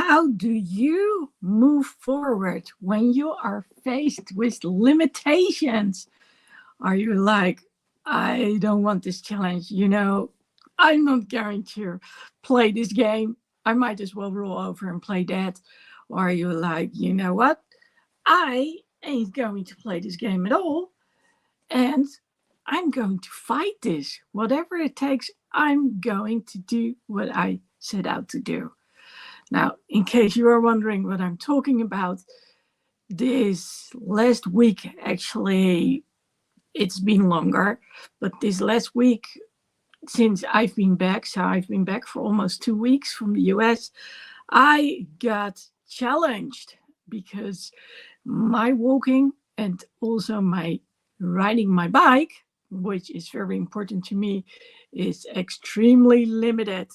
How do you move forward when you are faced with limitations? Are you like, I don't want this challenge, I'm not going to play this game. I might as well roll over and play that. Or are you like, you know what? I ain't going to play this game at all. And I'm going to fight this. Whatever it takes, I'm going to do what I set out to do. Now, in case you are wondering what I'm talking about, this last week, actually, it's been longer, but this last week, since I've been back, so I've been back for almost 2 weeks from the US, I got challenged because my walking and also my riding my bike, which is very important to me, is extremely limited.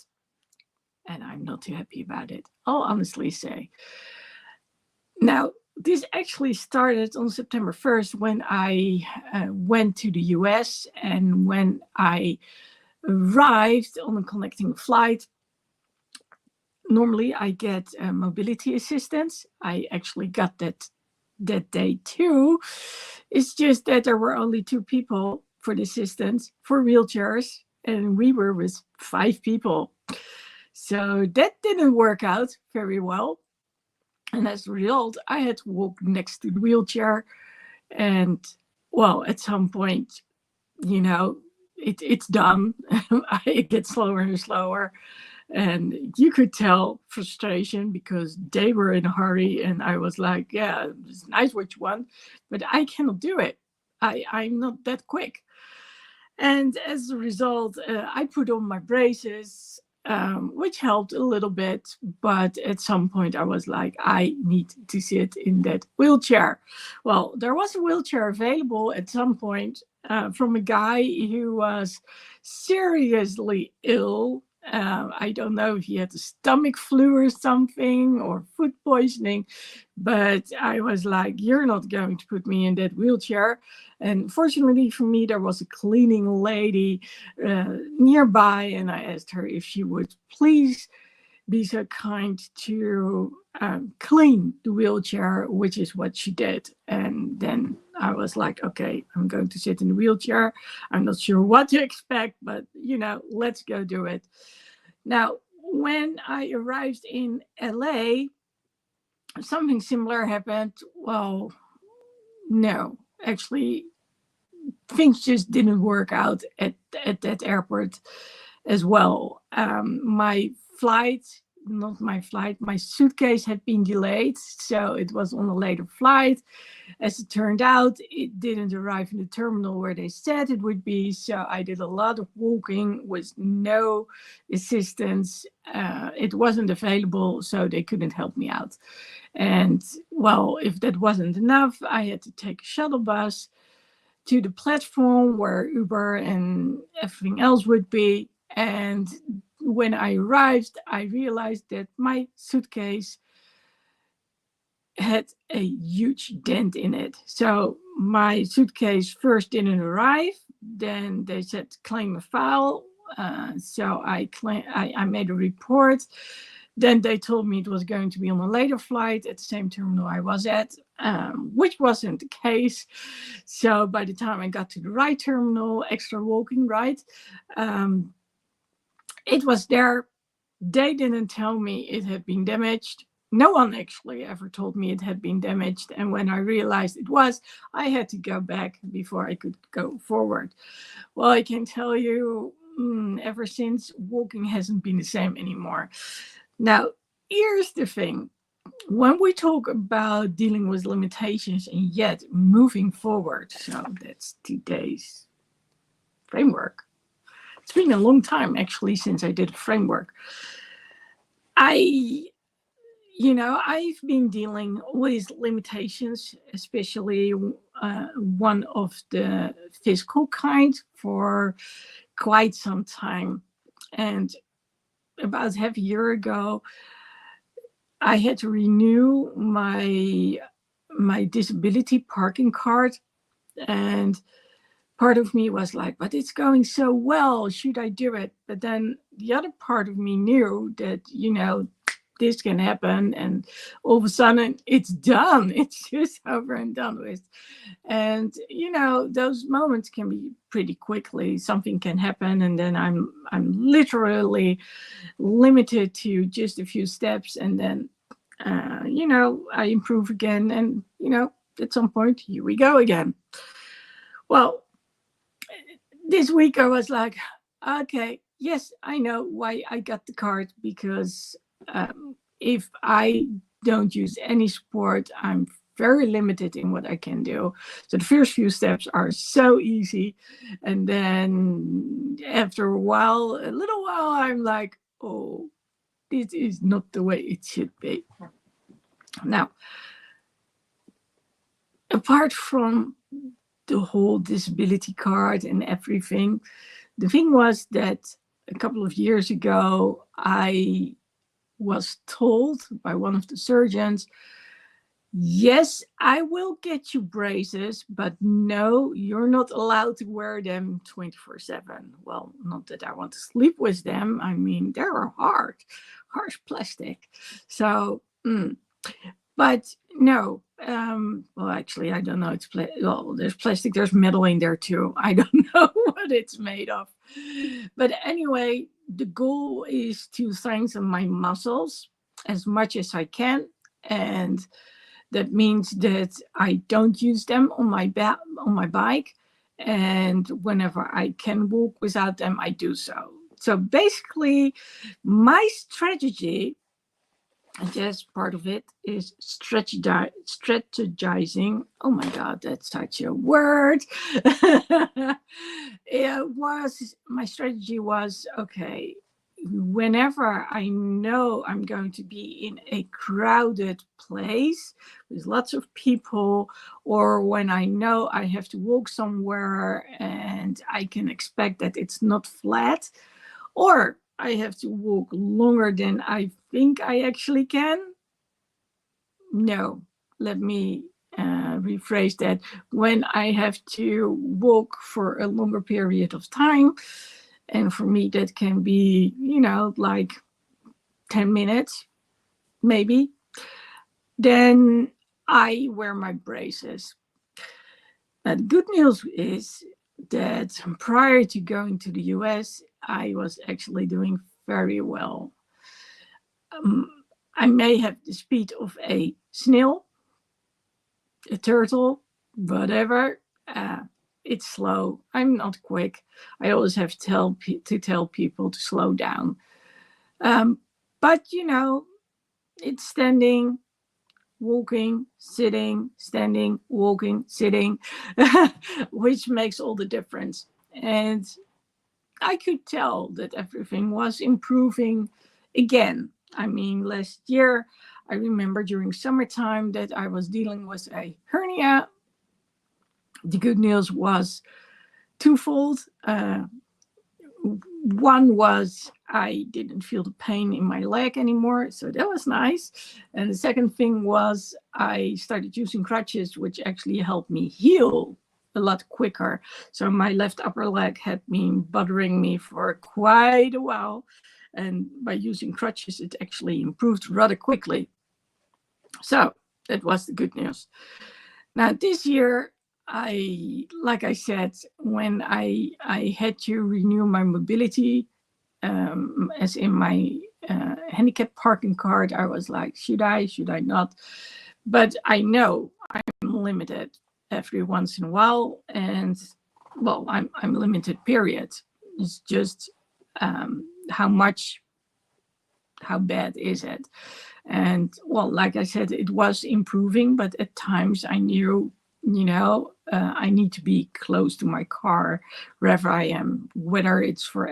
And I'm not too happy about it, I'll honestly say. Now, this actually started on September 1st when I went to the US, and when I arrived on a connecting flight. Normally, I get mobility assistance. I actually got that day too. It's just that there were only 2 people for the assistance for wheelchairs, and we were with 5 people. So that didn't work out very well. And as a result, I had to walk next to the wheelchair. And well, at some point, it's done. It gets slower and slower. And you could tell frustration because they were in a hurry. And I was like, yeah, it's nice what you want, but I cannot do it. I'm not that quick. And as a result, I put on my braces, which helped a little bit. But at some point, I was like, I need to sit in that wheelchair. Well, there was a wheelchair available at some point from a guy who was seriously ill. I don't know if he had a stomach flu or something or food poisoning, but I was like, you're not going to put me in that wheelchair. And fortunately for me, there was a cleaning lady nearby, and I asked her if she would please be so kind to clean the wheelchair, which is what she did. And then I was like, okay, I'm going to sit in the wheelchair. I'm not sure what to expect, but let's go do it. Now, when I arrived in LA, something similar happened. Well, no, actually, things just didn't work out at that airport as well. My suitcase had been delayed, so it was on a later flight. As it turned out, it didn't arrive in the terminal where they said it would be, so I did a lot of walking with no assistance. It wasn't available, so they couldn't help me out. And well, if that wasn't enough, I had to take a shuttle bus to the platform where Uber and everything else would be. And when I arrived, I realized that my suitcase had a huge dent in it. So my suitcase first didn't arrive. Then they said claim a file. So I made a report. Then they told me it was going to be on a later flight at the same terminal I was at, which wasn't the case. So by the time I got to the right terminal, extra walking right, it was there. They didn't tell me it had been damaged. No one actually ever told me it had been damaged. And when I realized it was, I had to go back before I could go forward. Well, I can tell you, ever since, walking hasn't been the same anymore. Now, here's the thing. When we talk about dealing with limitations and yet moving forward, so that's today's framework. It's been a long time, actually, since I did a framework. I've been dealing with limitations, especially one of the physical kind, for quite some time. And about half a year ago, I had to renew my disability parking card. And part of me was like, but it's going so well, should I do it? But then the other part of me knew that, this can happen, and all of a sudden it's done. It's just over and done with. And those moments can be pretty quickly. Something can happen, and then I'm literally limited to just a few steps, and then I improve again, and at some point, here we go again. Well, this week I was like, okay, yes, I know why I got the card, because if I don't use any support, I'm very limited in what I can do. So the first few steps are so easy. And then after a little while, I'm like, oh, this is not the way it should be. Now, apart from the whole disability card and everything, the thing was that a couple of years ago, I was told by one of the surgeons, yes, I will get you braces, but no, you're not allowed to wear them 24/7. Well, not that I want to sleep with them. I mean, they're harsh plastic. So, but no, well, actually, I don't know. There's plastic, there's metal in there too. I don't know what it's made of. But anyway, the goal is to strengthen my muscles as much as I can. And that means that I don't use them on my bike. And whenever I can walk without them, I do so. So basically, my strategy, and yes, part of it is strategizing. Oh my God, that's such a word. My strategy was, okay, whenever I know I'm going to be in a crowded place with lots of people, or when I know I have to walk somewhere and I can expect that it's not flat, or I have to walk longer than I think I actually can. No, let me rephrase that. When I have to walk for a longer period of time, and for me that can be, like 10 minutes, maybe, then I wear my braces. Now, the good news is that prior to going to the US, I was actually doing very well. I may have the speed of a snail, a turtle, whatever. It's slow. I'm not quick. I always have to tell people to slow down. But it's standing, walking, sitting, standing, walking, sitting, which makes all the difference. And I could tell that everything was improving again. I mean, last year, I remember during summertime that I was dealing with a hernia. The good news was twofold. One was I didn't feel the pain in my leg anymore, so that was nice. And the second thing was I started using crutches, which actually helped me heal a lot quicker. So my left upper leg had been bothering me for quite a while. And by using crutches, it actually improved rather quickly. So that was the good news. Now this year, like I said, when I had to renew my mobility, as in my handicap parking card, I was like, should I not? But I know I'm limited every once in a while, and well, I'm limited, period. It's just how bad is it? And well, like I said, it was improving, but at times I knew, I need to be close to my car wherever I am, whether it's for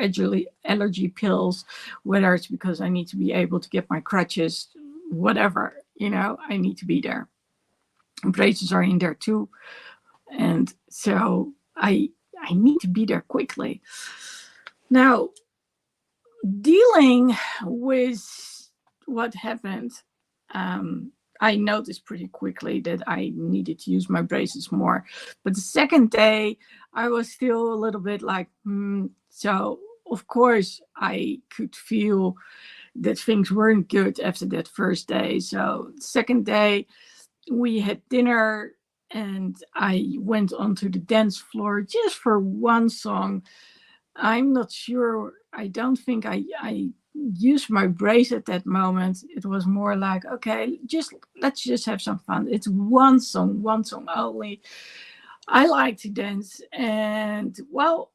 allergy pills, whether it's because I need to be able to get my crutches, whatever, I need to be there. And braces are in there too. And so I need to be there quickly. Now, dealing with what happened, I noticed pretty quickly that I needed to use my braces more. But the second day, I was still a little bit like, So, of course, I could feel that things weren't good after that first day. So second day, we had dinner and I went onto the dance floor just for one song. I'm not sure. I don't think I used my brace at that moment. It was more like, okay, let's just have some fun. It's one song only. I like to dance, and well,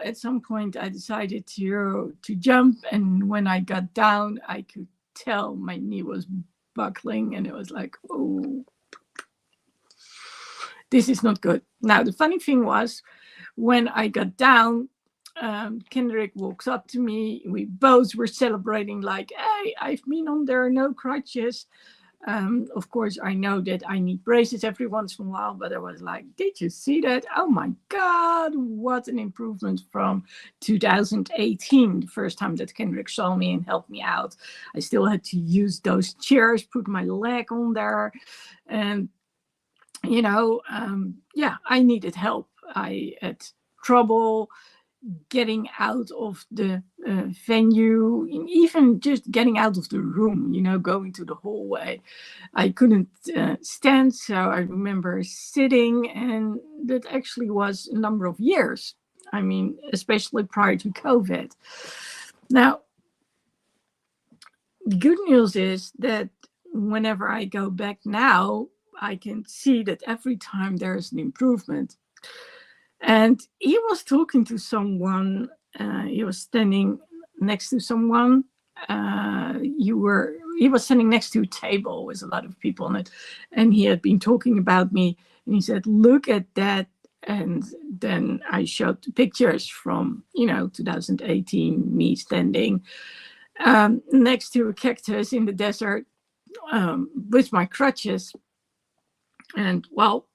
at some point I decided to jump, and when I got down, I could tell my knee was buckling, and it was like, oh, this is not good. Now the funny thing was, when I got down, Kendrick walks up to me. We both were celebrating, like, hey, I've been on there, no crutches. Of course, I know that I need braces every once in a while, but I was like, did you see that? Oh my God, what an improvement from 2018, the first time that Kendrick saw me and helped me out. I still had to use those chairs, put my leg on there. And, I needed help. I had trouble getting out of the venue, even just getting out of the room, going to the hallway. I couldn't stand, so I remember sitting, and that actually was a number of years. I mean, especially prior to COVID. Now, the good news is that whenever I go back now, I can see that every time there's an improvement. And he was talking to someone. He was standing next to someone. He was standing next to a table with a lot of people on it, and he had been talking about me. And he said, "Look at that." And then I showed the pictures from 2018, me standing next to a cactus in the desert with my crutches. And well,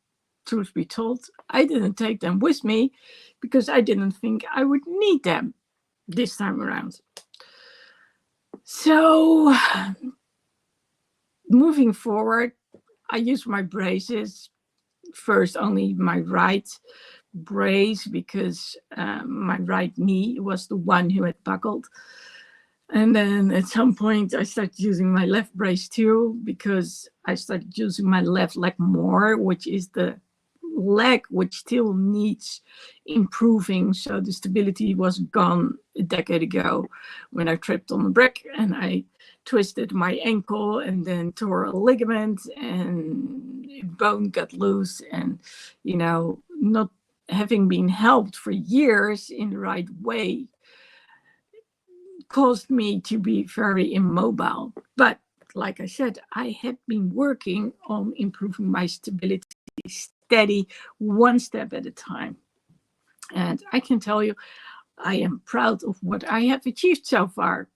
truth be told, I didn't take them with me because I didn't think I would need them this time around. So moving forward, I used my braces. First, only my right brace because my right knee was the one who had buckled. And then at some point, I started using my left brace too because I started using my left leg more, which is the leg which still needs improving. So the stability was gone a decade ago when I tripped on a brick and I twisted my ankle and then tore a ligament and bone got loose. And, not having been helped for years in the right way caused me to be very immobile. But like I said, I had been working on improving my stability steady, one step at a time. And I can tell you, I am proud of what I have achieved so far.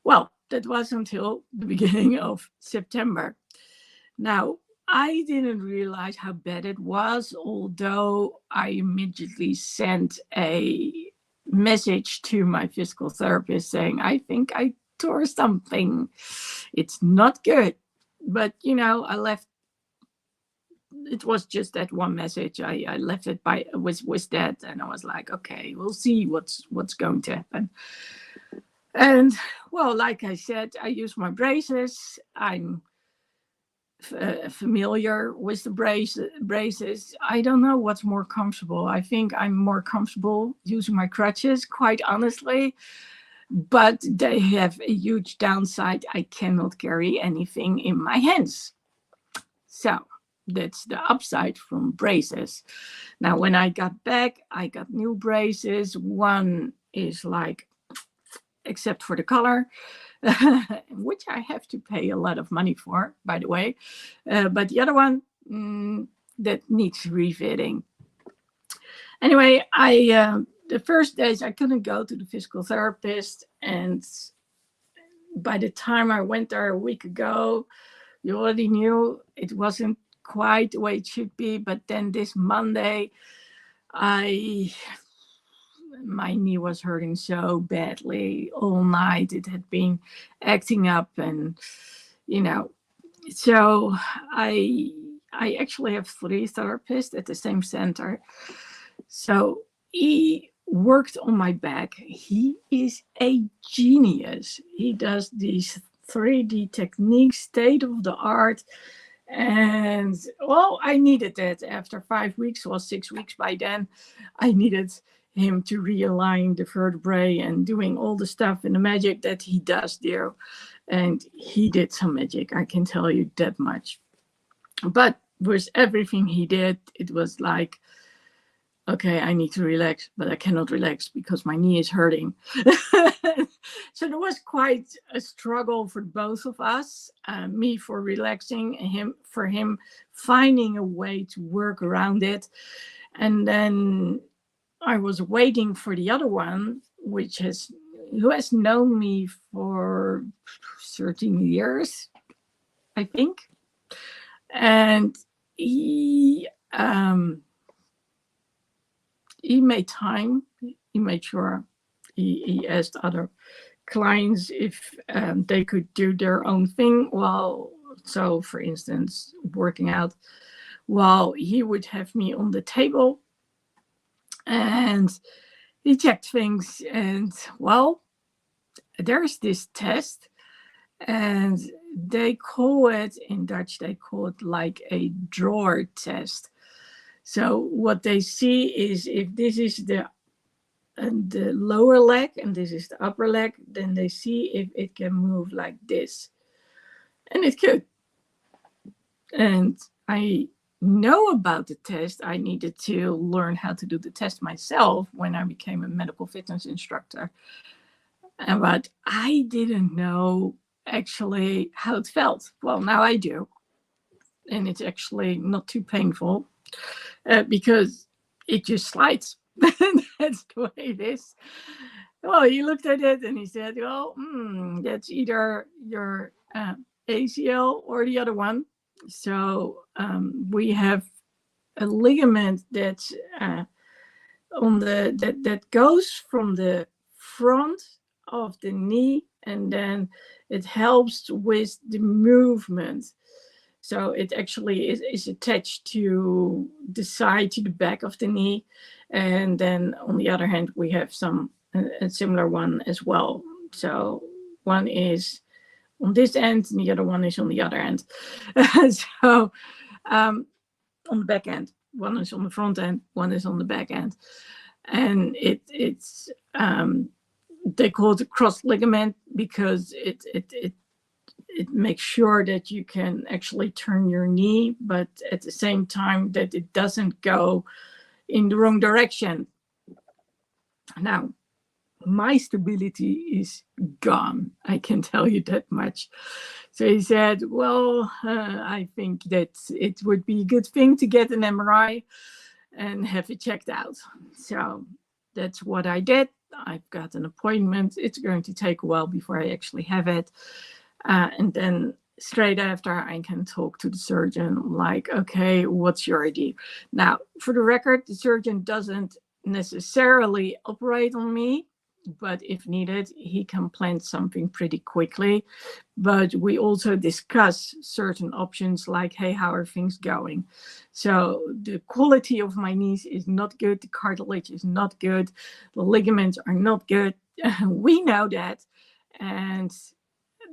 Well, that was until the beginning of September. Now, I didn't realize how bad it was, although I immediately sent a message to my physical therapist saying, I think I tore something. It's not good. But, I left. It was just that one message. I left it with that, and I was like, okay, we'll see what's going to happen. And well, like I said, I use my braces. I'm familiar with the braces. I don't know what's more comfortable. I think I'm more comfortable using my crutches, quite honestly. But they have a huge downside. I cannot carry anything in my hands. So that's the upside from braces. Now, when I got back, I got new braces. One is like, except for the color, which I have to pay a lot of money for, by the way. But the other one, that needs refitting. Anyway, the first days I couldn't go to the physical therapist. And by the time I went there a week ago, you already knew it wasn't quite the way it should be. But then this Monday, my knee was hurting so badly all night. It had been acting up, and so I actually have 3 therapists at the same center. So he worked on my back. He is a genius. He does these 3D techniques, state of the art. And well, I needed that after 5 weeks, well, 6 weeks by then. I needed him to realign the vertebrae and doing all the stuff and the magic that he does there. And he did some magic, I can tell you that much. But with everything he did, it was like, okay, I need to relax, but I cannot relax because my knee is hurting. So there was quite a struggle for both of us, me for relaxing and him finding a way to work around it. And then I was waiting for the other one, who has known me for 13 years, I think. And he made time. He made sure he asked other clients if they could do their own thing. Well, so for instance, working out, while he would have me on the table and he checked things. And well, there's this test, and they call it in Dutch, they call it like a drawer test. So what they see is if this is the lower leg and this is the upper leg, then they see if it can move like this. And it could. And I know about the test. I needed to learn how to do the test myself when I became a medical fitness instructor. But I didn't know actually how it felt. Well, now I do. And it's actually not too painful because it just slides. That's the way it is. Well, he looked at it and he said, well, that's either your ACL or the other one. So we have a ligament that's that goes from the front of the knee, and then it helps with the movement. So it actually is attached to the side, to the back of the knee. And then on the other hand, we have a similar one as well. So one is on this end and the other one is on the other end. So on the back end, one is on the front end, one is on the back end. And it's they call it a cross ligament because it makes sure that you can actually turn your knee, but at the same time that it doesn't go in the wrong direction. Now, my stability is gone. I can tell you that much. So he said, well, I think that it would be a good thing to get an MRI and have it checked out. So that's what I did. I've got an appointment. It's going to take a while before I actually have it. And then straight after, I can talk to the surgeon like, okay, what's your idea? Now, for the record, the surgeon doesn't necessarily operate on me, but if needed, he can plan something pretty quickly. But we also discuss certain options like, hey, how are things going? So the quality of my knees is not good. The cartilage is not good. The ligaments are not good. We know that. And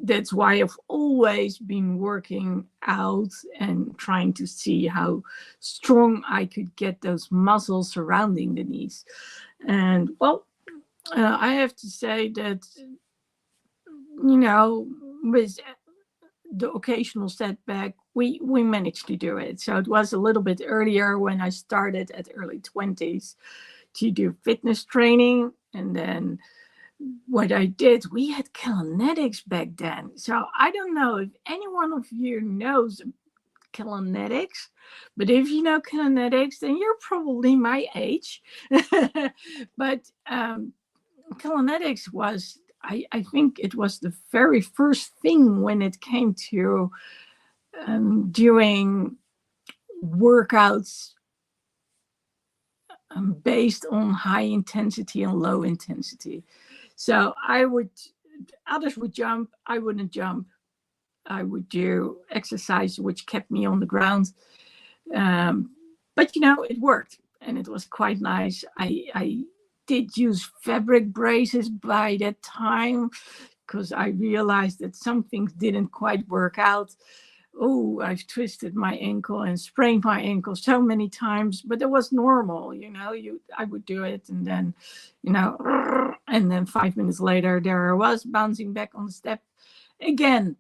that's why I've always been working out and trying to see how strong I could get those muscles surrounding the knees. And well, I have to say that, with the occasional setback, we managed to do it. So it was a little bit earlier when I started at early 20s to do fitness training. And then what I did, we had Kilonetics back then. So I don't know if any one of you knows Kilonetics, but if you know Kilonetics, then you're probably my age. But Kilonetics was, I think it was the very first thing when it came to doing workouts based on high intensity and low intensity. So others would jump, I wouldn't jump. I would do exercise which kept me on the ground. But it worked and it was quite nice. I did use fabric braces by that time because I realized that some things didn't quite work out. Oh, I've twisted my ankle and sprained my ankle so many times, but it was normal, I would do it and then, and then 5 minutes later, there I was bouncing back on the step again.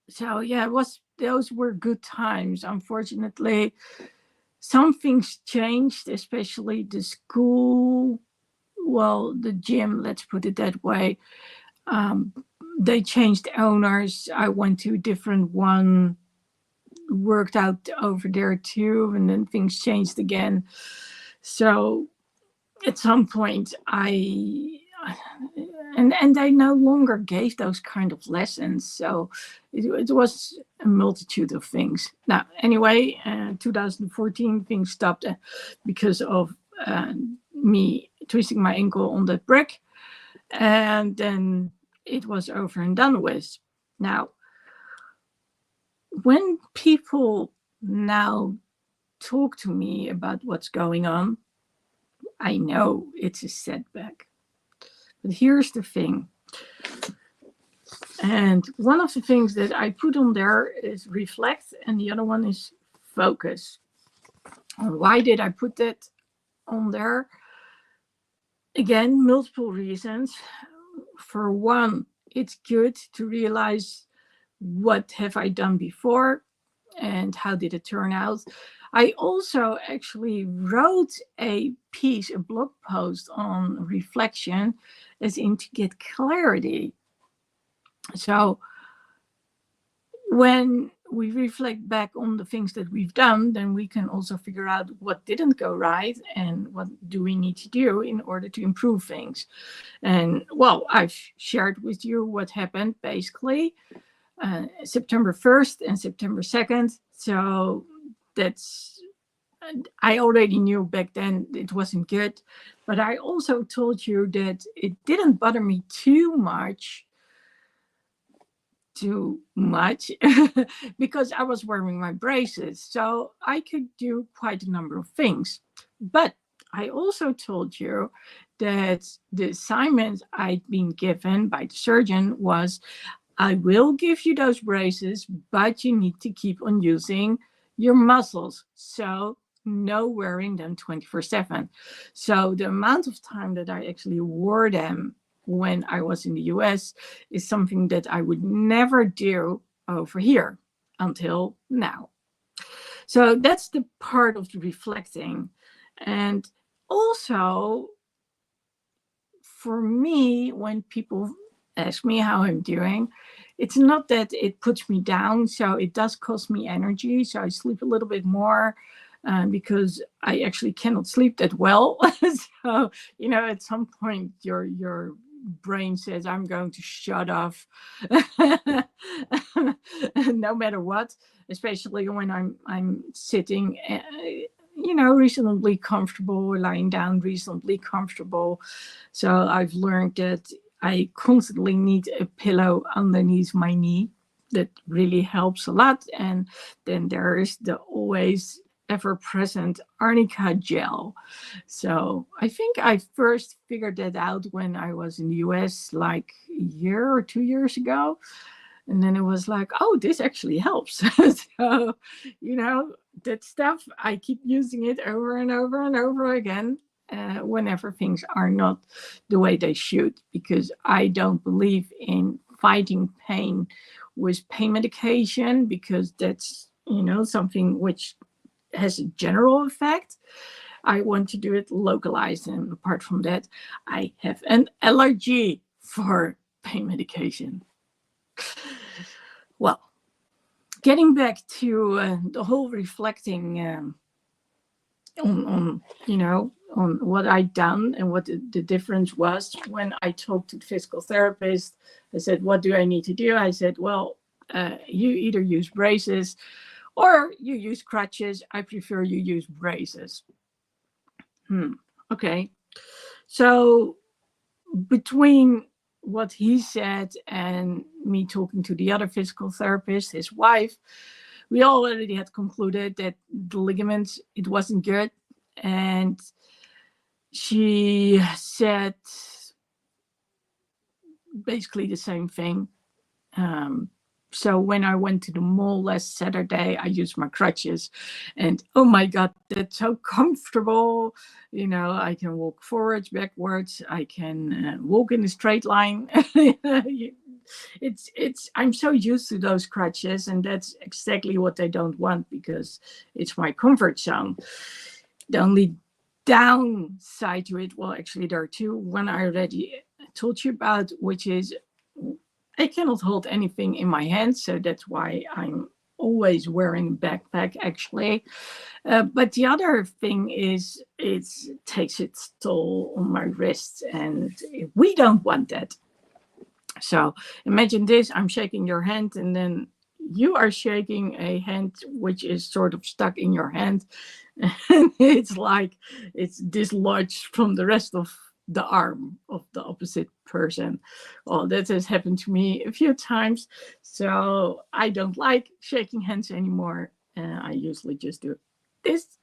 So yeah, those were good times. Unfortunately, some things changed, especially the school, well, the gym, let's put it that way. They changed owners. I went to a different one, worked out over there too, and then things changed again. So at some point and they no longer gave those kind of lessons. So it was a multitude of things. Now, anyway, 2014, things stopped because of me twisting my ankle on that brick. And then it was over and done with. Now, when people now talk to me about what's going on, I know it's a setback. But here's the thing. And one of the things that I put on there is reflect, and the other one is focus. And why did I put that on there? Again, multiple reasons. For one, it's good to realize what have I done before and how did it turn out. I also actually wrote a blog post on reflection, as in to get clarity. So when we reflect back on the things that we've done, then we can also figure out what didn't go right and what do we need to do in order to improve things. And well, I've shared with you what happened basically September 1st and September 2nd. So I already knew back then it wasn't good, but I also told you that it didn't bother me too much because I was wearing my braces, so I could do quite a number of things. But I also told you that the assignment I'd been given by the surgeon was, I will give you those braces, but you need to keep on using your muscles. So no wearing them 24/7. So the amount of time that I actually wore them when I was in the US is something that I would never do over here until now. So that's the part of the reflecting. And also for me, when people ask me how I'm doing, it's not that it puts me down. So it does cost me energy. So I sleep a little bit more because I actually cannot sleep that well. So, at some point your brain says, I'm going to shut off no matter what, especially when I'm sitting reasonably comfortable, lying down reasonably comfortable. So I've learned that I constantly need a pillow underneath my knee. That really helps a lot. And then there is the always ever-present arnica gel. So I think I first figured that out when I was in the US like a year or 2 years ago. And then it was like, oh, this actually helps. So, that stuff, I keep using it over and over and over again whenever things are not the way they should, because I don't believe in fighting pain with pain medication, because that's, something which has a general effect. I want to do it localized. And apart from that, I have an allergy for pain medication. Well, getting back to the whole reflecting on what I'd done and what the difference was. When I talked to the physical therapist, I said, what do I need to do? I said, well, you either use braces or you use crutches. I prefer you use braces. Okay. So between what he said and me talking to the other physical therapist, his wife, we already had concluded that the ligaments, it wasn't good. And she said basically the same thing. So when I went to the mall last Saturday, I used my crutches, and oh my God, that's so comfortable. I can walk forwards, backwards. I can walk in a straight line. I'm so used to those crutches, and that's exactly what I don't want, because it's my comfort zone. The only downside to it, well, actually there are two. One I already told you about, which is I cannot hold anything in my hands, so that's why I'm always wearing a backpack, actually. But the other thing is it takes its toll on my wrists, and we don't want that. So imagine this, I'm shaking your hand, and then you are shaking a hand which is sort of stuck in your hand. And it's like it's dislodged from the rest of the arm of the opposite person. Well, that has happened to me a few times. So I don't like shaking hands anymore. I usually just do this,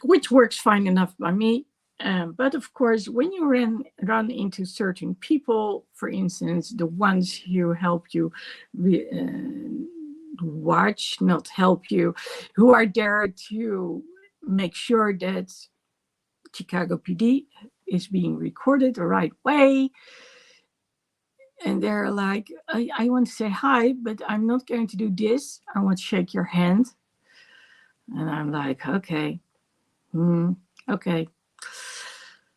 which works fine enough by me. But of course, when you run into certain people, for instance, the ones who help you not help you, who are there to make sure that Chicago PD is being recorded the right way. And they're like, I want to say hi, but I'm not going to do this. I want to shake your hand. And I'm like, okay. Okay.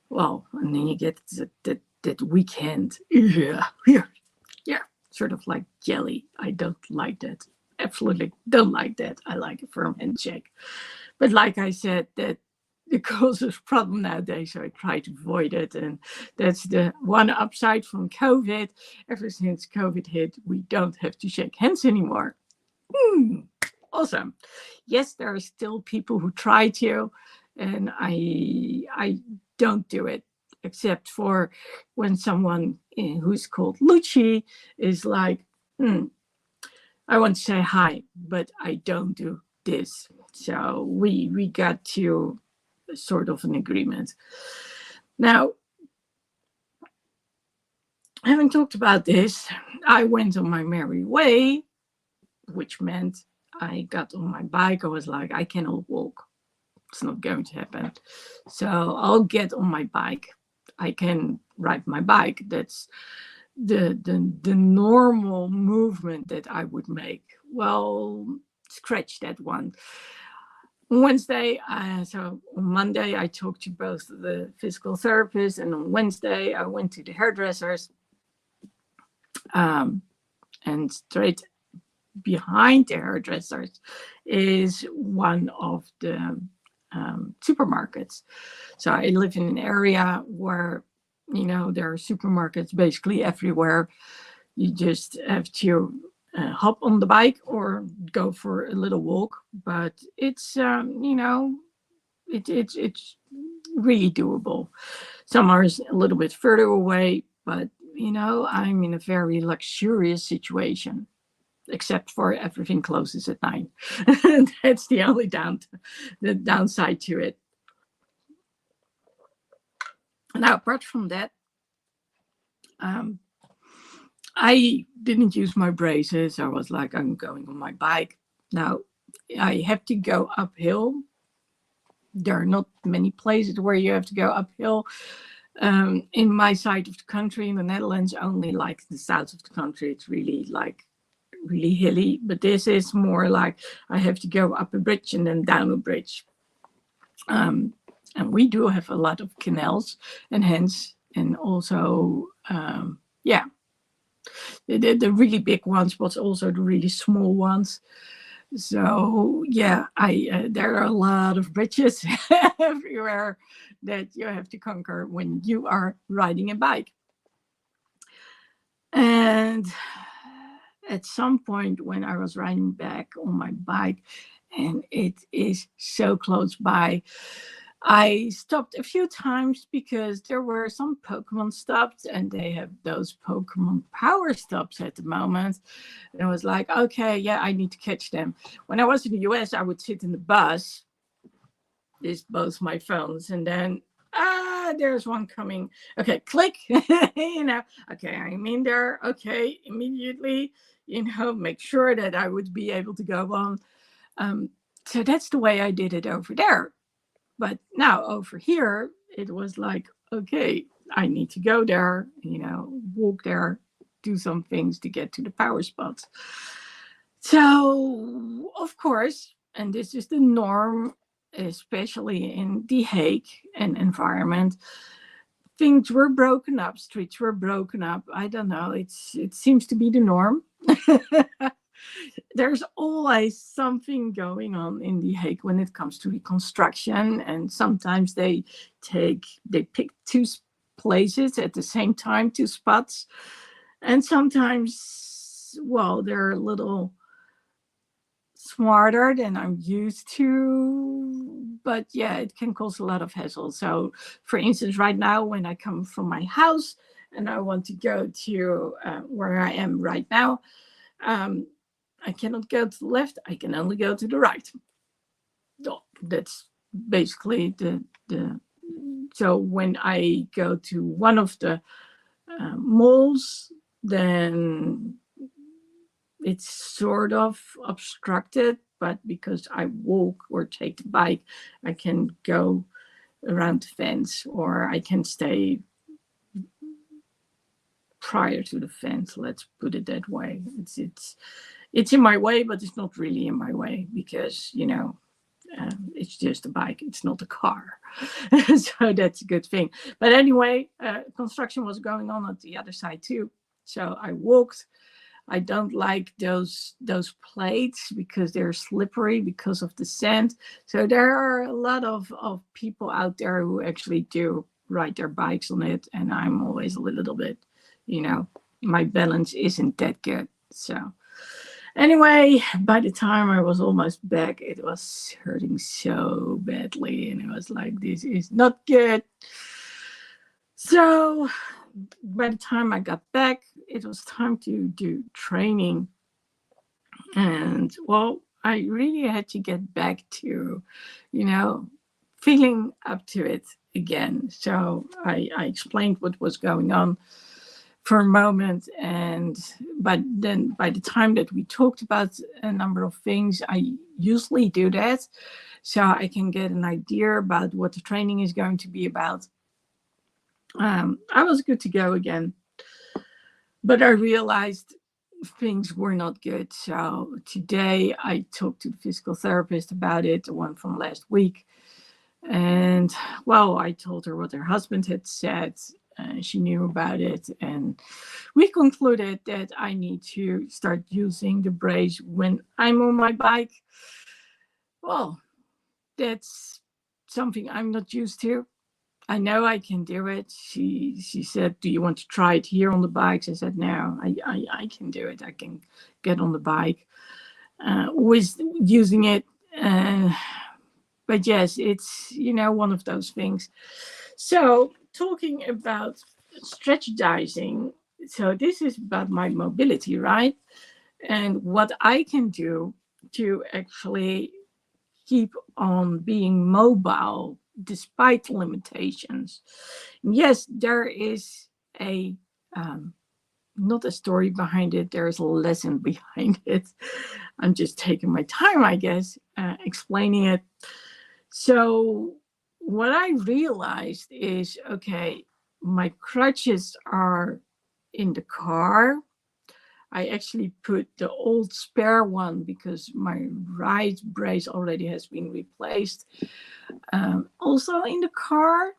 Well, and then you get that weekend. Yeah, sort of like jelly. I don't like that. Absolutely don't like that. I like a firm handshake. But like I said, that it causes a problem nowadays, so I try to avoid it. And that's the one upside from COVID. Ever since COVID hit, we don't have to shake hands anymore. Awesome. Yes, there are still people who try to, and I don't do it, except for when someone who's called Lucci is like, I want to say hi, but I don't do this. So we got to sort of an agreement. Now, having talked about this, I went on my merry way, which meant I got on my bike. I was like, I cannot walk. It's not going to happen. So I'll get on my bike. I can ride my bike. That's the normal movement that I would make. Well, scratch that one. Wednesday, so on Monday, I talked to both the physical therapist, and on Wednesday, I went to the hairdressers. And straight behind the hairdressers is one of the supermarkets. So I live in an area where, there are supermarkets basically everywhere. You just have to hop on the bike or go for a little walk. But it's, it's really doable. Some are a little bit further away, but, I'm in a very luxurious situation. Except for everything closes at 9. That's the only downside to it. Now, apart from that, I didn't use my braces. I was like, I'm going on my bike. Now, I have to go uphill. There are not many places where you have to go uphill. In my side of the country, in the Netherlands, only like the south of the country, it's really hilly, but this is more like I have to go up a bridge and then down a bridge. And we do have a lot of canals and hence, and also, the really big ones, but also the really small ones. So there are a lot of bridges everywhere that you have to conquer when you are riding a bike. And at some point when I was riding back on my bike, and it is so close by, I stopped a few times because there were some Pokemon stops, and they have those Pokemon Power stops at the moment. And I was like, okay, yeah, I need to catch them. When I was in the US, I would sit in the bus this both my phones, and then there's one coming. Okay, click. Okay, I'm in there. Okay, immediately, make sure that I would be able to go on. So that's the way I did it over there. But now over here, it was like, okay, I need to go there, walk there, do some things to get to the power spots. So, of course, and this is the norm, especially in The Hague and environment, things were broken up, streets were broken up. I don't know, it seems to be the norm. There's always something going on in The Hague when it comes to reconstruction, and sometimes they pick two places at the same time, two spots, and sometimes, well, they're a little smarter than I'm used to, but yeah, it can cause a lot of hassle. So, for instance, right now when I come from my house and I want to go to where I am right now, I cannot go to the left. I can only go to the right. That's basically the. So when I go to one of the malls, then it's sort of obstructed. But because I walk or take the bike, I can go around the fence, or I can stay prior to the fence. Let's put it that way. It's in my way, but it's not really in my way because, it's just a bike. It's not a car. So that's a good thing. But anyway, construction was going on at the other side too. So I walked. I don't like those plates because they're slippery because of the sand. So there are a lot of people out there who actually do ride their bikes on it. And I'm always a little bit, my balance isn't that good. So anyway, by the time I was almost back, it was hurting so badly. And it was like, this is not good. So by the time I got back, it was time to do training. And well, I really had to get back to, feeling up to it again. So I explained what was going on for a moment, but then by the time that we talked about a number of things, I usually do that so I can get an idea about what the training is going to be about. I was good to go again, but I realized things were not good. So today I talked to the physical therapist about it, the one from last week, and well, I told her what her husband had said. She knew about it, and we concluded that I need to start using the brace when I'm on my bike. Well, that's something I'm not used to. I know I can do it. She said, "Do you want to try it here on the bikes?" I said, "No, I can do it. I can get on the bike with using it." But yes, it's one of those things. So talking about strategizing, so this is about my mobility, right? And what I can do to actually keep on being mobile despite limitations. Yes, there is a not a story behind it, there's a lesson behind it. I'm just taking my time, I guess, explaining it. So what I realized is, okay, my crutches are in the car. I actually put the old spare one because my right brace already has been replaced, also in the car.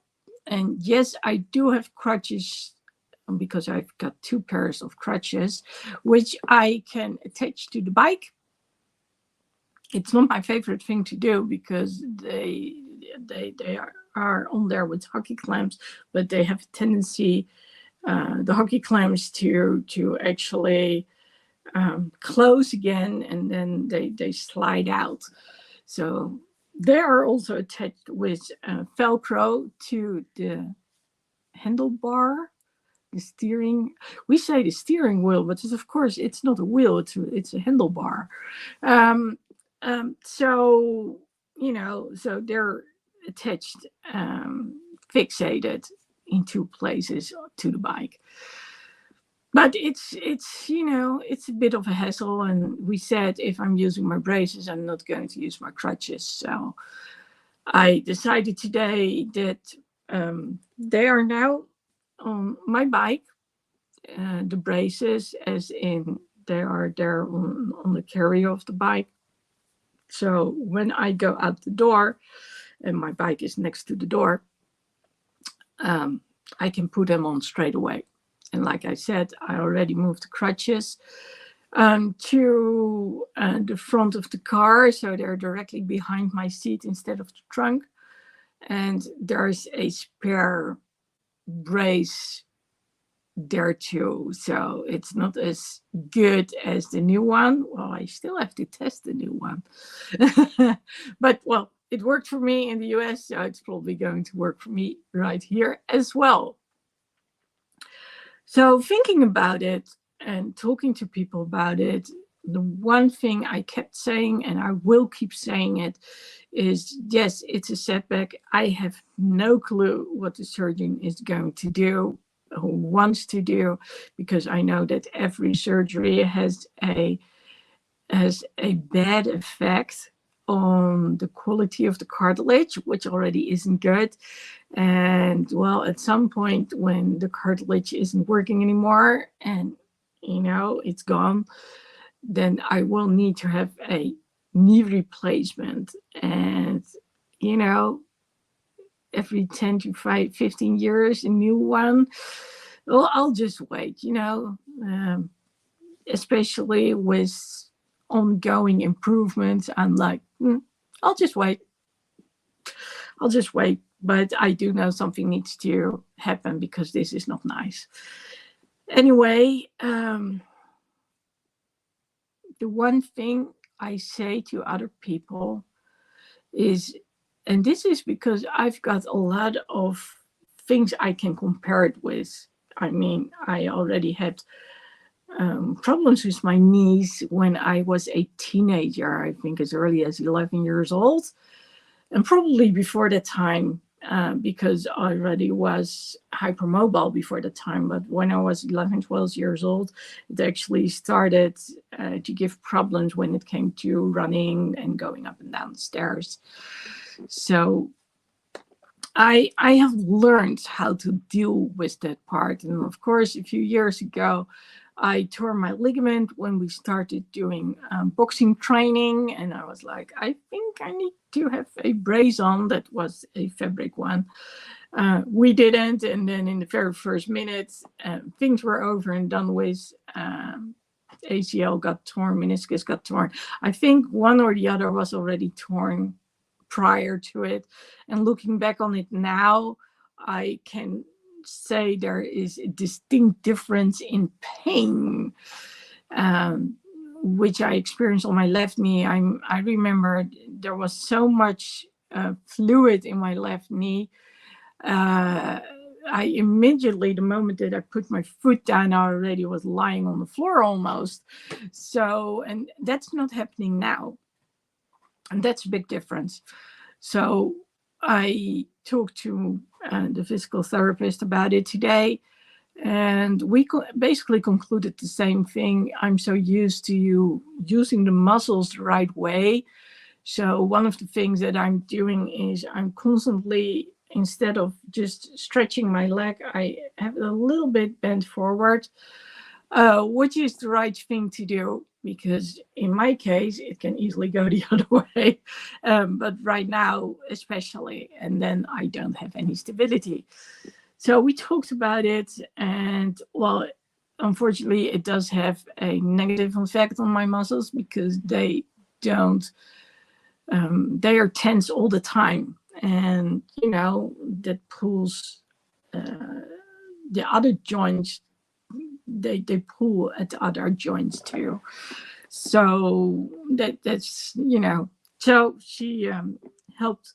And yes, I do have crutches because I've got two pairs of crutches, which I can attach to the bike. It's not my favorite thing to do because they are on there with hockey clamps, but they have a tendency, the hockey clamps, to actually close again, and then they slide out. So they are also attached with Velcro to the handlebar, the steering. We say the steering wheel, but of course it's not a wheel; it's a handlebar. So so they're attached, fixated in two places to the bike. But it's it's a bit of a hassle, and we said if I'm using my braces, I'm not going to use my crutches. So I decided today that they are now on my bike, the braces, as in they are there on the carrier of the bike. So when I go out the door, and my bike is next to the door, I can put them on straight away. And like I said, I already moved the crutches to the front of the car, so they're directly behind my seat instead of the trunk. And there's a spare brace there too, so it's not as good as the new one. Well, I still have to test the new one. But well, it worked for me in the US, so it's probably going to work for me right here as well. So thinking about it and talking to people about it, the one thing I kept saying, and I will keep saying it, is yes, it's a setback. I have no clue what the surgeon is going to do, who wants to do, because I know that every surgery has a bad effect on the quality of the cartilage, which already isn't good. And well, at some point when the cartilage isn't working anymore and it's gone, then I will need to have a knee replacement. And every 10 to 15 years a new one. Well, I'll just wait, especially with ongoing improvements. I'm like, I'll just wait. But I do know something needs to happen because this is not nice. Anyway, the one thing I say to other people is, and this is because I've got a lot of things I can compare it with. I mean, I already had problems with my knees when I was a teenager, I think as early as 11 years old. And probably before that time, because I already was hypermobile before that time. But when I was 11, 12 years old, it actually started to give problems when it came to running and going up and down the stairs. So I have learned how to deal with that part. And of course, a few years ago, I tore my ligament when we started doing boxing training. And I was like, I think I need to have a brace on. That was a fabric one. We didn't. And then in the very first minute, things were over and done with. ACL got torn, meniscus got torn. I think one or the other was already torn prior to it. And looking back on it now, I can say there is a distinct difference in pain, which I experienced on my left knee. I remember there was so much fluid in my left knee. I immediately, the moment that I put my foot down, I already was lying on the floor almost. So, and that's not happening now. And that's a big difference. So I talked to the physical therapist about it today, and we basically concluded the same thing. I'm so used to you using the muscles the right way. So one of the things that I'm doing is I'm constantly, instead of just stretching my leg, I have it a little bit bent forward, which is the right thing to do, because in my case, it can easily go the other way. But right now, especially, and then I don't have any stability. So we talked about it, and well, unfortunately, it does have a negative effect on my muscles because they don't, they are tense all the time. And, that pulls the other joints, they pull at the other joints too. So that's so she helped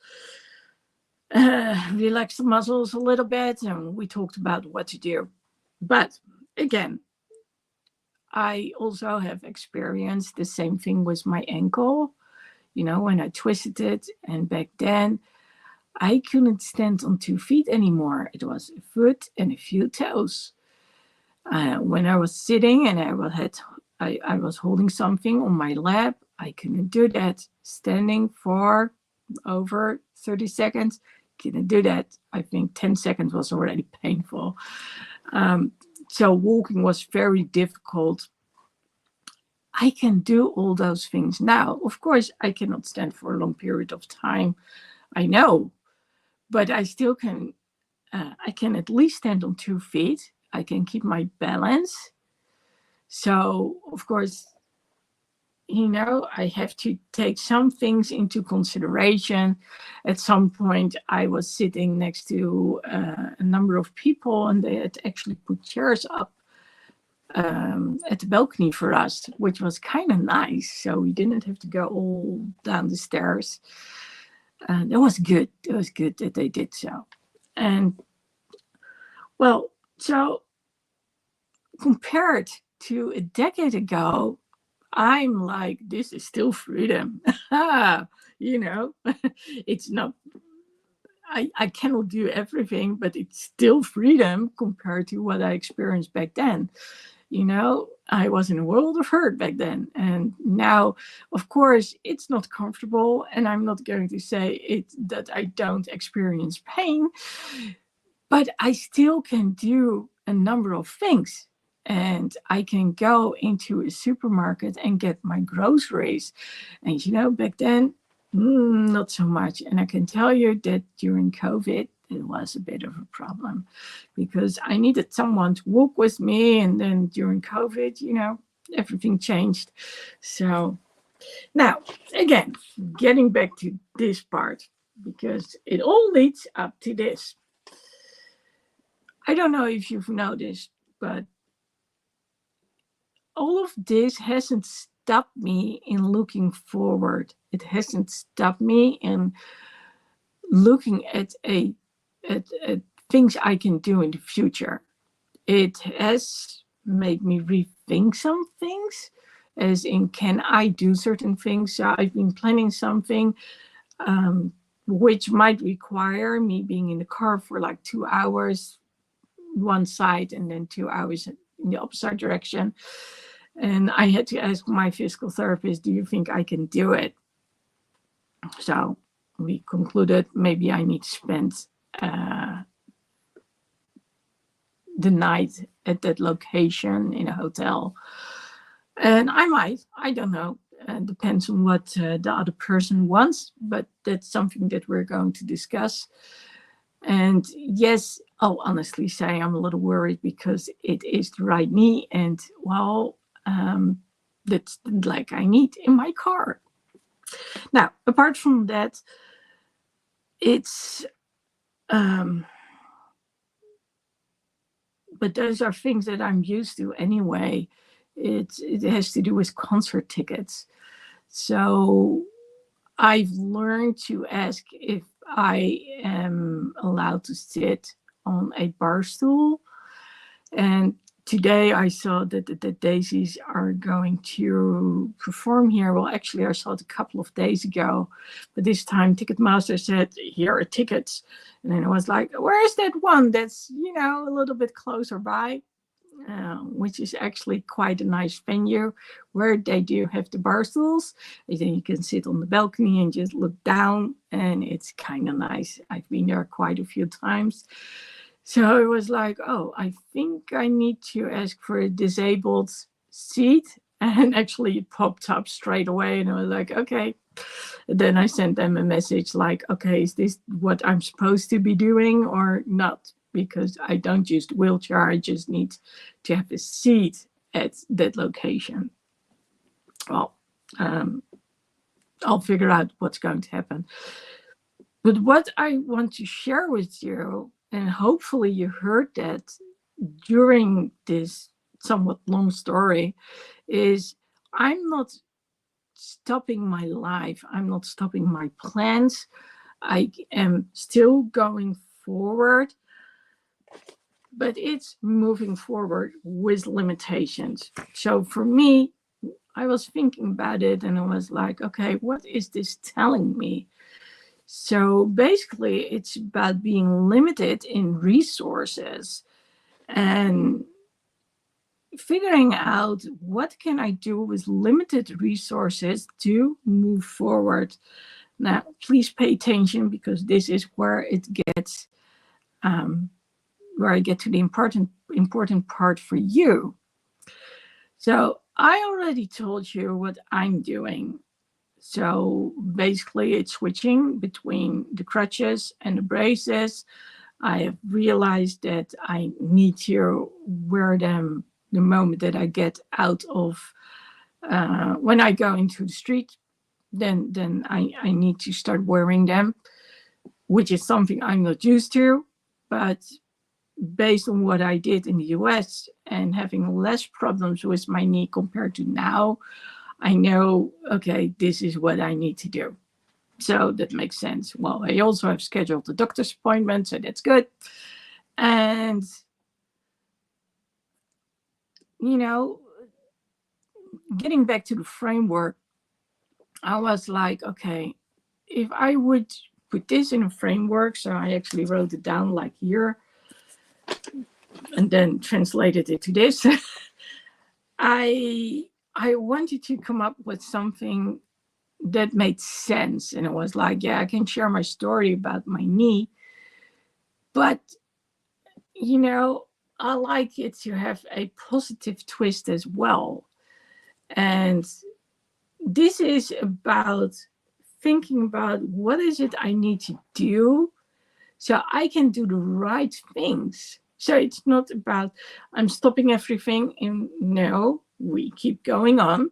relax the muscles a little bit, and we talked about what to do. But again, I also have experienced the same thing with my ankle, when I twisted it. And back then I couldn't stand on 2 feet anymore. It was a foot and a few toes. When I was sitting and I was holding something on my lap, I couldn't do that. Standing for over 30 seconds, couldn't do that. I think 10 seconds was already painful. So walking was very difficult. I can do all those things now. Of course, I cannot stand for a long period of time. I know, but I still can. I can at least stand on 2 feet. I can keep my balance. So, of course, I have to take some things into consideration. At some point, I was sitting next to a number of people, and they had actually put chairs up at the balcony for us, which was kind of nice. So we didn't have to go all down the stairs. And it was good. It was good that they did so. And well, so compared to a decade ago, I'm like, this is still freedom. It's not, I cannot do everything, but it's still freedom compared to what I experienced back then. I was in a world of hurt back then. And now, of course, it's not comfortable. And I'm not going to say that I don't experience pain, but I still can do a number of things. And I can go into a supermarket and get my groceries. And, back then, not so much. And I can tell you that during COVID, it was a bit of a problem because I needed someone to walk with me. And then during COVID, everything changed. So now, again, getting back to this part, because it all leads up to this. I don't know if you've noticed, but all of this hasn't stopped me in looking forward. It hasn't stopped me in looking at things I can do in the future. It has made me rethink some things, as in, can I do certain things? So I've been planning something which might require me being in the car for like 2 hours one side and then 2 hours in the opposite direction. And I had to ask my physical therapist, do you think I can do it? So we concluded maybe I need to spend the night at that location in a hotel. And I don't know. It depends on what the other person wants, but that's something that we're going to discuss. And yes, I'll honestly say I'm a little worried because it is the right knee, and that's like I need in my car. Now, apart from that, it's but those are things that I'm used to anyway. It has to do with concert tickets. So I've learned to ask if I am allowed to sit on a bar stool. And today I saw that the Daisies are going to perform here. Well, actually, I saw it a couple of days ago, but this time Ticketmaster said, here are tickets. And then I was like, where's that one that's, a little bit closer by, which is actually quite a nice venue where they do have the bar stools. And then you can sit on the balcony and just look down, and it's kind of nice. I've been there quite a few times. So it was like, oh, I think I need to ask for a disabled seat. And actually it popped up straight away. And I was like, okay. And then I sent them a message like, okay, is this what I'm supposed to be doing or not? Because I don't use the wheelchair. I just need to have a seat at that location. Well, I'll figure out what's going to happen. But what I want to share with you, and hopefully you heard that during this somewhat long story, is I'm not stopping my life. I'm not stopping my plans. I am still going forward, but it's moving forward with limitations. So for me, I was thinking about it and I was like, okay, what is this telling me? So basically, it's about being limited in resources and figuring out what can I do with limited resources to move forward. Now, please pay attention, because this is where it gets, where I get to the important part for you. So I already told you what I'm doing. So basically, it's switching between the crutches and the braces. I have realized that I need to wear them the moment that I get out of, when I go into the street, then I need to start wearing them, which is something I'm not used to. But based on what I did in the US and having less problems with my knee compared to now, I know, okay, this is what I need to do. So that makes sense. Well, I also have scheduled a doctor's appointment, so that's good. And, getting back to the framework, I was like, okay, if I would put this in a framework, so I actually wrote it down like here and then translated it to this. I wanted to come up with something that made sense. And it was like, yeah, I can share my story about my knee, but, I like it to have a positive twist as well. And this is about thinking about what is it I need to do so I can do the right things. So it's not about I'm stopping everything, and no, we keep going on,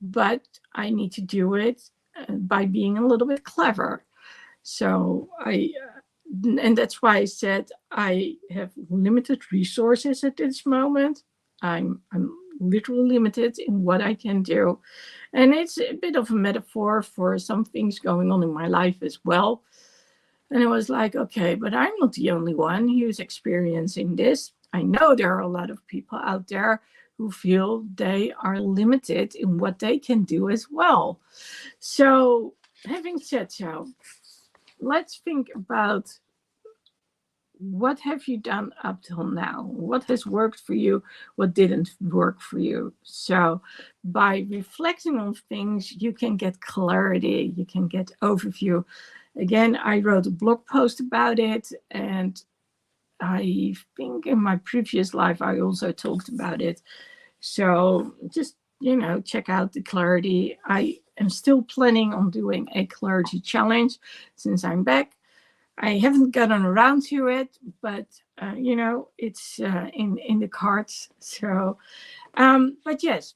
but I need to do it by being a little bit clever. So and that's why I said I have limited resources at this moment. I'm literally limited in what I can do. And it's a bit of a metaphor for some things going on in my life as well. And it was like, okay, but I'm not the only one who's experiencing this. I know there are a lot of people out there who feel they are limited in what they can do as well. So, having said so, let's think about what have you done up till now? What has worked for you? What didn't work for you? So by reflecting on things, you can get clarity, you can get overview. Again, I wrote a blog post about it, and I think in my previous life, I also talked about it. So just, check out the clarity. I am still planning on doing a clarity challenge since I'm back. I haven't gotten around to it, but it's in the cards. So, but yes,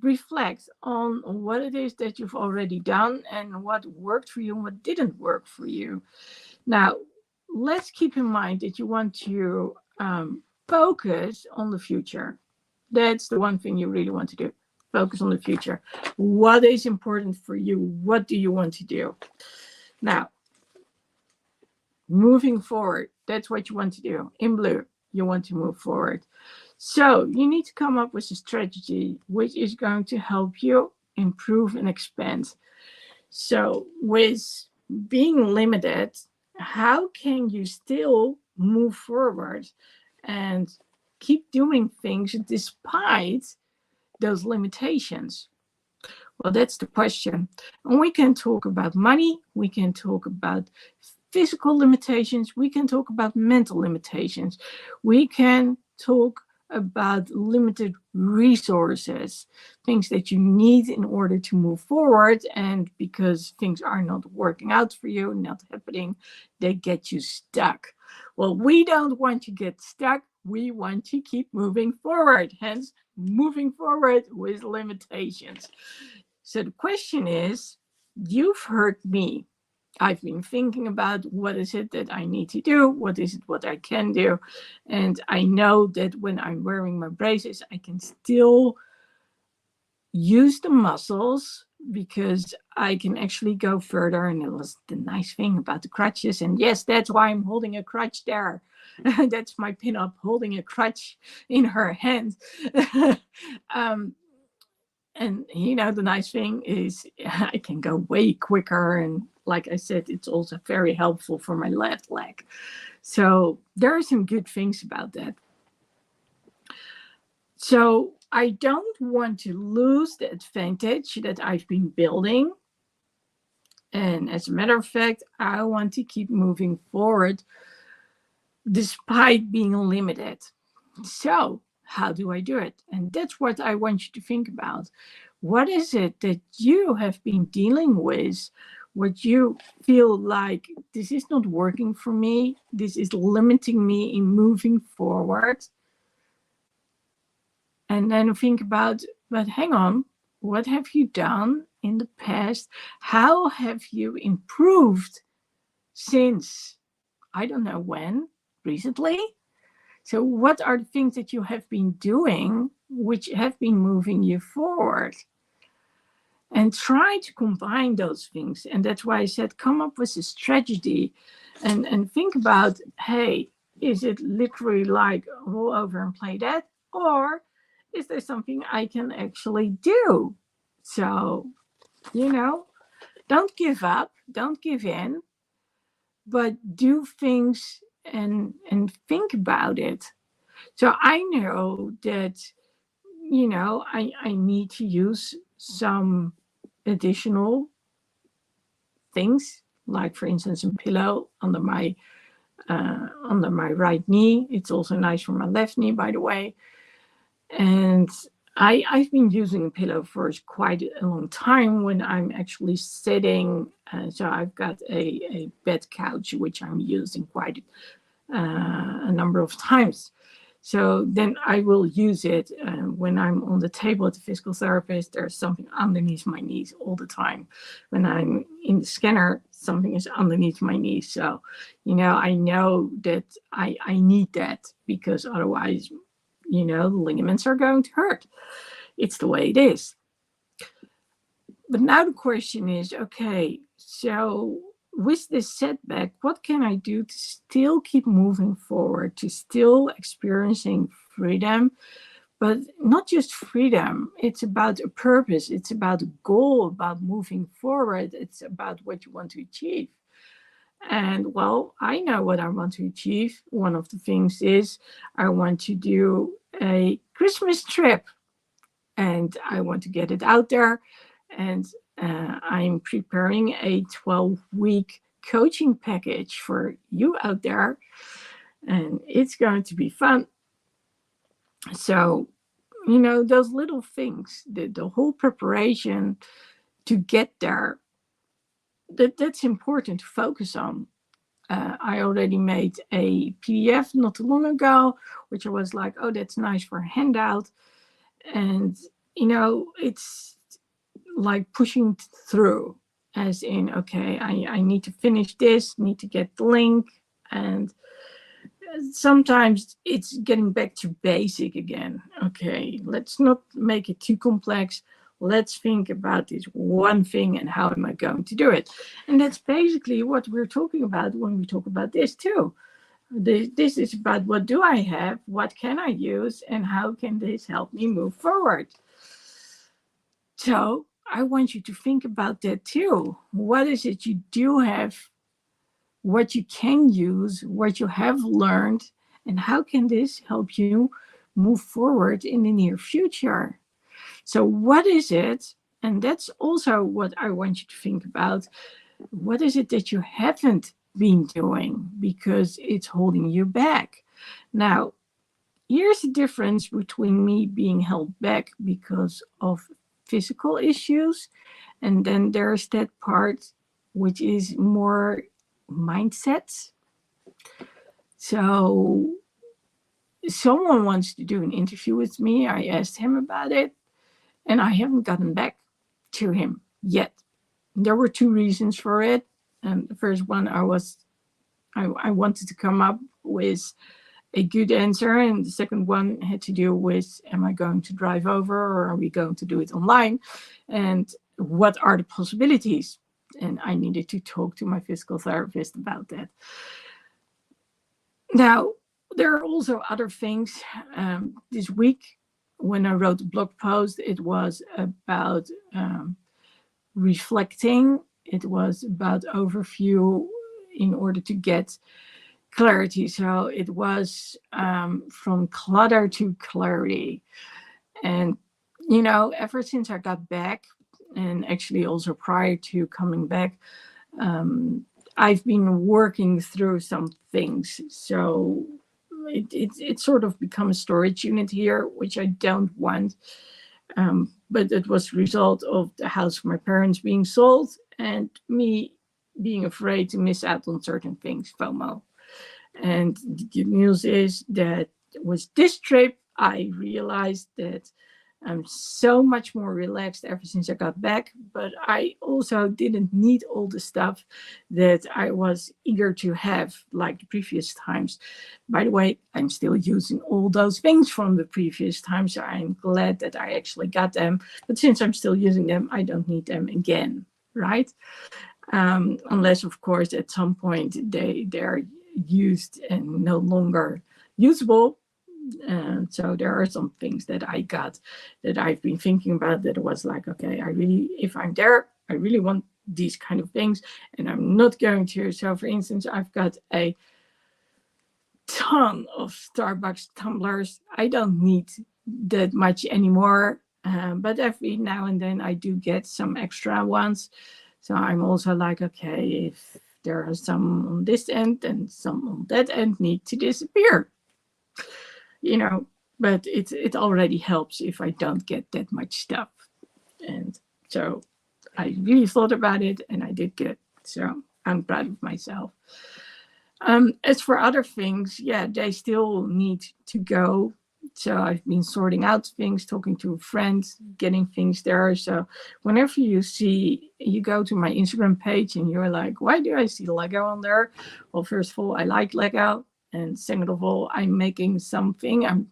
reflect on what it is that you've already done and what worked for you and what didn't work for you. Now, let's keep in mind that you want to focus on the future. That's the one thing you really want to do. Focus on the future. What is important for you? What do you want to do? Now, moving forward, that's what you want to do. In blue, you want to move forward. So you need to come up with a strategy which is going to help you improve and expand. So with being limited, how can you still move forward and keep doing things despite those limitations? Well, that's the question. And we can talk about money, we can talk about physical limitations, we can talk about mental limitations, we can talk about limited resources, things that you need in order to move forward, and because things are not working out for you, not happening, they get you stuck. Well, we don't want to get stuck, we want to keep moving forward, hence moving forward with limitations. So the question is, you've heard me. I've been thinking about what is it that I need to do? What is it what I can do? And I know that when I'm wearing my braces, I can still use the muscles because I can actually go further. And it was the nice thing about the crutches. And yes, that's why I'm holding a crutch there. That's my pinup, holding a crutch in her hand. And the nice thing is I can go way quicker. And like I said, it's also very helpful for my left leg. So there are some good things about that. So I don't want to lose the advantage that I've been building. And as a matter of fact, I want to keep moving forward despite being limited. So how do I do it? And that's what I want you to think about. What is it that you have been dealing with? What you feel like this is not working for me? This is limiting me in moving forward. And then think about, but hang on, what have you done in the past? How have you improved since, I don't know when, recently? So what are the things that you have been doing which have been moving you forward? And try to combine those things. And that's why I said, come up with a strategy and think about, hey, is it literally like roll over and play that? Or is there something I can actually do? So, don't give up, don't give in, but do things and think about it. So I know that, I need to use some additional things, like for instance, a pillow under my right knee. It's also nice for my left knee, by the way. And I've been using a pillow for quite a long time when I'm actually sitting. So I've got a bed couch, which I'm using quite a number of times. So then I will use it when I'm on the table at the physical therapist. There's something underneath my knees all the time. When I'm in the scanner, something is underneath my knees. So, I know that I need that, because otherwise, the ligaments are going to hurt. It's the way it is. But now the question is, okay, so with this setback, what can I do to still keep moving forward, to still experiencing freedom? But not just freedom, it's about a purpose, it's about a goal, about moving forward, it's about what you want to achieve. And well, I know what I want to achieve. One of the things is I want to do a Christmas trip, and I want to get it out there. And I'm preparing a 12-week coaching package for you out there, and it's going to be fun. So, those little things, the whole preparation to get there, that's important to focus on. I already made a PDF not too long ago, which I was like, oh, that's nice for a handout. And, it's like pushing through, as in, okay, I need to finish this, need to get the link. And sometimes it's getting back to basic again. Okay, let's not make it too complex. Let's think about this one thing and how am I going to do it? And that's basically what we're talking about when we talk about this too. This is about, what do I have? What can I use? And how can this help me move forward? So I want you to think about that too. What is it you do have? What you can use, what you have learned, and how can this help you move forward in the near future? So what is it? And that's also what I want you to think about. What is it that you haven't been doing because it's holding you back? Now, here's the difference between me being held back because of physical issues, and then there's that part which is more mindset. So someone wants to do an interview with me. I asked him about it, and I haven't gotten back to him yet. There were two reasons for it. And the first one, I wanted to come up with a good answer. And the second one had to do with, am I going to drive over, or are we going to do it online? And what are the possibilities? And I needed to talk to my physical therapist about that. Now, there are also other things. This week, when I wrote the blog post, it was about reflecting. It was about overview in order to get clarity. So it was from clutter to clarity. And, ever since I got back, and actually also prior to coming back, I've been working through some things. So it sort of become a storage unit here, which I don't want. But it was a result of the house of my parents being sold and me being afraid to miss out on certain things, FOMO. And the good news is that with this trip, I realized that I'm so much more relaxed ever since I got back, but I also didn't need all the stuff that I was eager to have like the previous times. By the way, I'm still using all those things from the previous times, so I'm glad that I actually got them. But since I'm still using them, I don't need them again, right? Unless, of course, at some point they're used and no longer usable. So there are some things that I got that I've been thinking about that was like, okay, if I'm there, I really want these kind of things, and I'm not going to. So for instance, I've got a ton of Starbucks tumblers. I don't need that much anymore, but every now and then I do get some extra ones. So I'm also like, okay, if there are some on this end and some on that end need to disappear. But it already helps if I don't get that much stuff. And so I really thought about it and I did good. So I'm proud of myself. As for other things, they still need to go. So I've been sorting out things, talking to a friend, getting things there. So whenever you go to my Instagram page and you're like, why do I see Lego on there? Well, first of all, I like Lego. And second of all, I'm making something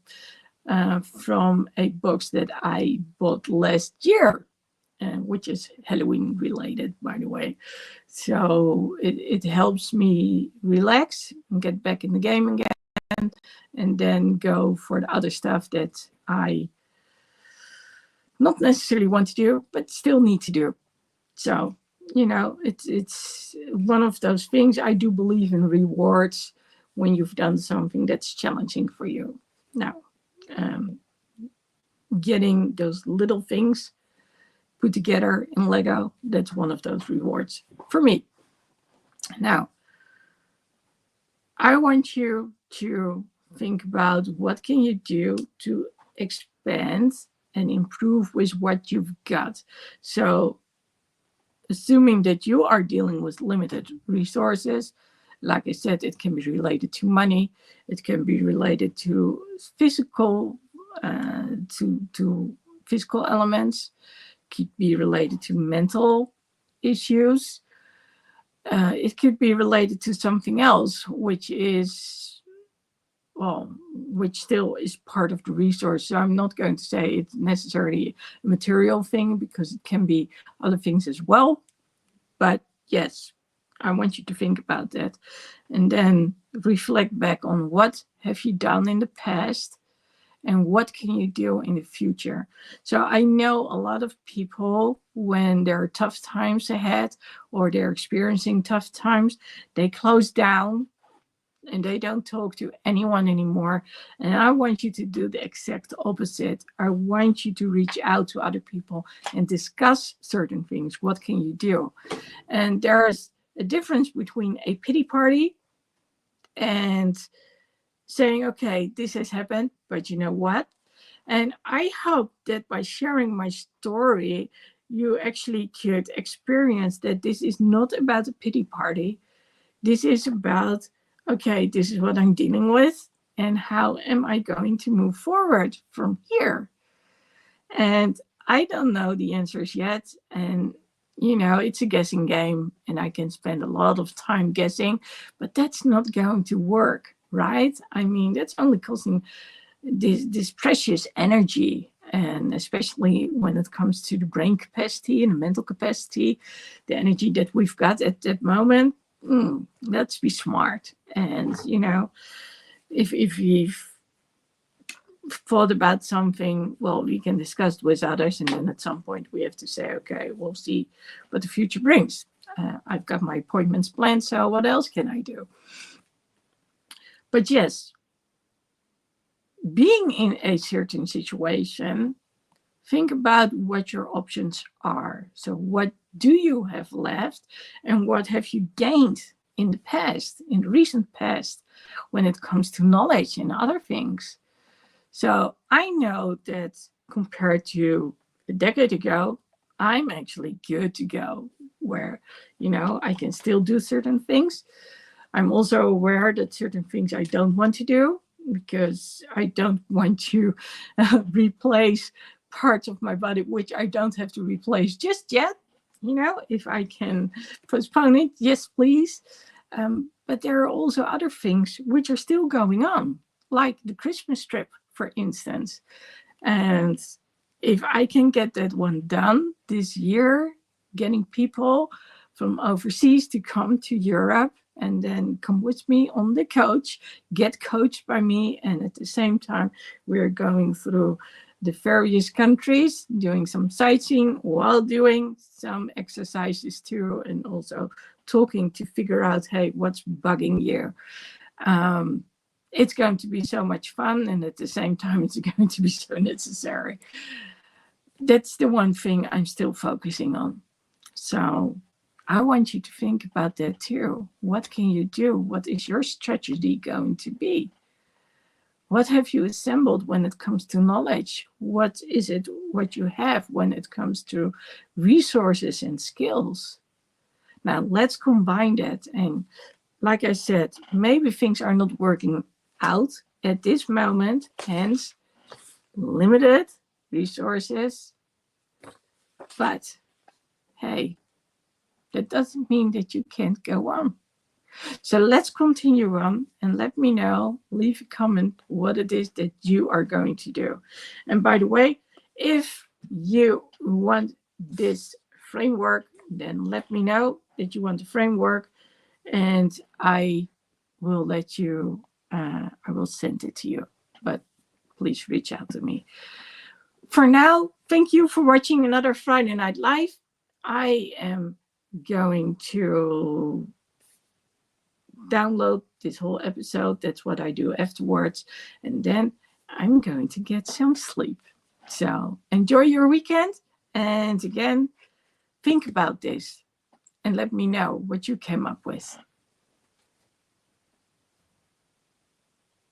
from a box that I bought last year, which is Halloween related, by the way. So it helps me relax and get back in the game again, and then go for the other stuff that I not necessarily want to do, but still need to do. So, it's one of those things. I do believe in rewards when you've done something that's challenging for you. Now, getting those little things put together in Lego, that's one of those rewards for me. Now, I want you to think about what can you do to expand and improve with what you've got. So, assuming that you are dealing with limited resources, like I said, it can be related to money, it can be related to physical physical elements, could be related to mental issues. It could be related to something else, which still is part of the resource. So I'm not going to say it's necessarily a material thing, because it can be other things as well. But yes, I want you to think about that, and then reflect back on what have you done in the past and what can you do in the future. So I know a lot of people, when there are tough times ahead or they're experiencing tough times, they close down and they don't talk to anyone anymore. And I want you to do the exact opposite. I want you to reach out to other people and discuss certain things. What can you do? And there's a difference between a pity party and saying, okay, this has happened, but you know what? And I hope that by sharing my story, you actually could experience that this is not about a pity party. This is about, okay, this is what I'm dealing with, and how am I going to move forward from here? And I don't know the answers yet. And it's a guessing game, and I can spend a lot of time guessing, but that's not going to work, right? I mean, that's only costing this precious energy, and especially when it comes to the brain capacity and the mental capacity, the energy that we've got at that moment. Let's be smart. And if we've thought about something, well, we can discuss with others, and then at some point we have to say, okay, we'll see what the future brings. I've got my appointments planned, so what else can I do? But yes, being in a certain situation, think about what your options are. So what do you have left, and what have you gained in the past, in the recent past, when it comes to knowledge and other things? So I know that compared to a decade ago, I'm actually good to go, where, I can still do certain things. I'm also aware that certain things I don't want to do, because I don't want to replace parts of my body which I don't have to replace just yet. If I can postpone it, yes, please. But there are also other things which are still going on, like the Christmas trip, for instance. And if I can get that one done this year, getting people from overseas to come to Europe and then come with me on the coach, get coached by me, and at the same time, we're going through the various countries, doing some sightseeing while doing some exercises too, and also talking to figure out, hey, what's bugging you? It's going to be so much fun, and at the same time, it's going to be so necessary. That's the one thing I'm still focusing on. So I want you to think about that too. What can you do? What is your strategy going to be? What have you assembled when it comes to knowledge? What is it what you have when it comes to resources and skills? Now let's combine that. And like I said, maybe things are not working out at this moment, hence limited resources. But hey, that doesn't mean that you can't go on. So let's continue on, and let me know, leave a comment what it is that you are going to do. And by the way, if you want this framework, then let me know that you want the framework, and I will let you, I will send it to you. But please reach out to me. For now, thank you for watching another Friday Night Live. I am going to download this whole episode. That's what I do afterwards. And then I'm going to get some sleep. So enjoy your weekend. And again, think about this and let me know what you came up with.